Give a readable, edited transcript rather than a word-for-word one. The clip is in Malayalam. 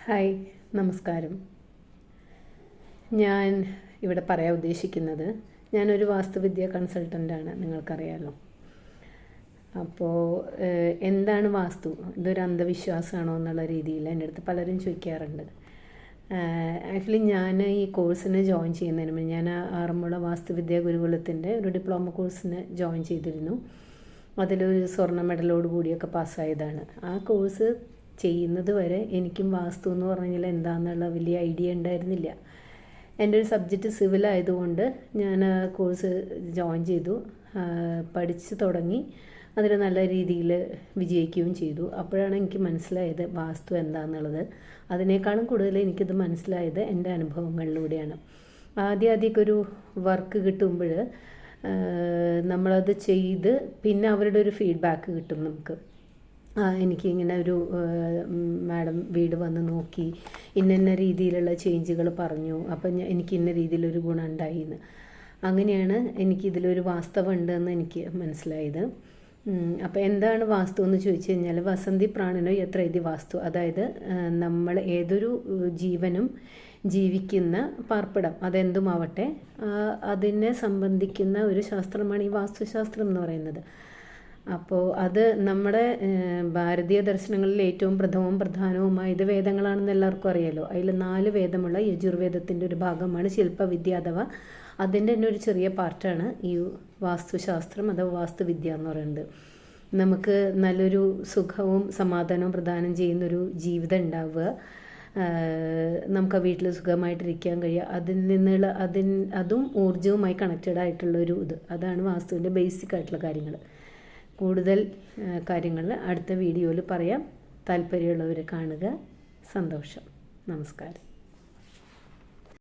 ഹായ്, നമസ്കാരം. ഞാൻ ഇവിടെ പറയാൻ ഉദ്ദേശിക്കുന്നത്, ഞാനൊരു വാസ്തുവിദ്യ കൺസൾട്ടൻ്റാണ്, നിങ്ങൾക്കറിയാമല്ലോ. അപ്പോൾ എന്താണ് വാസ്തു? ഇതൊരു അന്ധവിശ്വാസമാണോ എന്നുള്ള രീതിയിൽ എൻ്റെ അടുത്ത് പലരും ചോദിക്കാറുണ്ട്. ആക്ച്വലി ഞാൻ ഈ കോഴ്സിന് ജോയിൻ ചെയ്യുന്നതിന് മുമ്പ് ഞാൻ ആറന്മുള വാസ്തുവിദ്യാ ഗുരുകുലത്തിൻ്റെ ഒരു ഡിപ്ലോമ കോഴ്സിന് ജോയിൻ ചെയ്തിരുന്നു. അതിലൊരു സ്വർണ്ണ മെഡലോട് കൂടിയൊക്കെ പാസ്സായതാണ്. ആ കോഴ്സ് ചെയ്യുന്നത് വരെ എനിക്കും വാസ്തു എന്ന് പറഞ്ഞു കഴിഞ്ഞാൽ എന്താണെന്നുള്ള വലിയ ഐഡിയ ഉണ്ടായിരുന്നില്ല. എൻ്റെ ഒരു സബ്ജക്റ്റ് സിവിൽ ആയതുകൊണ്ട് ഞാൻ ആ കോഴ്സ് ജോയിൻ ചെയ്തു, പഠിച്ച് തുടങ്ങി. അതിൽ നല്ല രീതിയിൽ വിജയിക്കുകയും ചെയ്തു. അപ്പോഴാണ് എനിക്ക് മനസ്സിലായത് വാസ്തു എന്താണെന്നുള്ളത്. അതിനേക്കാളും കൂടുതൽ എനിക്കിത് മനസ്സിലായത് എൻ്റെ അനുഭവങ്ങളിലൂടെയാണ്. ആദ്യമൊക്കെ ഒരു വർക്ക് കിട്ടുമ്പോൾ നമ്മളത് ചെയ്ത് പിന്നെ അവരുടെ ഒരു ഫീഡ്ബാക്ക് കിട്ടും നമുക്ക്. എനിക്കിങ്ങനെ ഒരു മാഡം വീട് വന്ന് നോക്കി ഇന്ന രീതിയിലുള്ള ചേഞ്ചുകൾ പറഞ്ഞു, അപ്പം എനിക്ക് ഇന്ന രീതിയിലൊരു ഗുണം ഉണ്ടായിന്ന്. അങ്ങനെയാണ് എനിക്കിതിലൊരു വാസ്തവം ഉണ്ടെന്ന് എനിക്ക് മനസ്സിലായത്. അപ്പോൾ എന്താണ് വാസ്തു എന്ന് ചോദിച്ചു കഴിഞ്ഞാൽ, വസന്തി പ്രാണനോ എത്ര ഇതി വാസ്തു. അതായത് നമ്മൾ ഏതൊരു ജീവനും ജീവിക്കുന്ന പാർപ്പിടം അതെന്തുമാവട്ടെ, അതിനെ സംബന്ധിക്കുന്ന ഒരു ശാസ്ത്രമാണ് ഈ വാസ്തുശാസ്ത്രം എന്ന് പറയുന്നത്. അപ്പോൾ അത് നമ്മുടെ ഭാരതീയ ദർശനങ്ങളിൽ ഏറ്റവും പ്രധാനവുമായ ഇത് വേദങ്ങളാണെന്ന് എല്ലാവർക്കും അറിയാലോ. അതിൽ 4 വേദമുള്ള യജുർവേദത്തിൻ്റെ ഒരു ഭാഗമാണ് ശില്പവിദ്യ, അഥവാ അതിൻ്റെ തന്നെ ഒരു ചെറിയ പാർട്ടാണ് ഈ വാസ്തുശാസ്ത്രം അഥവാ വാസ്തുവിദ്യ എന്ന് പറയുന്നത്. നമുക്ക് നല്ലൊരു സുഖവും സമാധാനവും പ്രദാനം ചെയ്യുന്നൊരു ജീവിതം ഉണ്ടാവുക, നമുക്ക് ആ വീട്ടിൽ സുഖമായിട്ടിരിക്കാൻ കഴിയുക, അതിൽ നിന്നുള്ള അതും ഊർജവുമായി കണക്റ്റഡ് ആയിട്ടുള്ളൊരു അതാണ് വാസ്തുവിൻ്റെ ബേസിക് ആയിട്ടുള്ള കാര്യങ്ങൾ. കൂടുതൽ കാര്യങ്ങൾ അടുത്ത വീഡിയോയിൽ പറയാം. താല്പര്യമുള്ളവർ കാണുക. സന്തോഷം. നമസ്കാരം.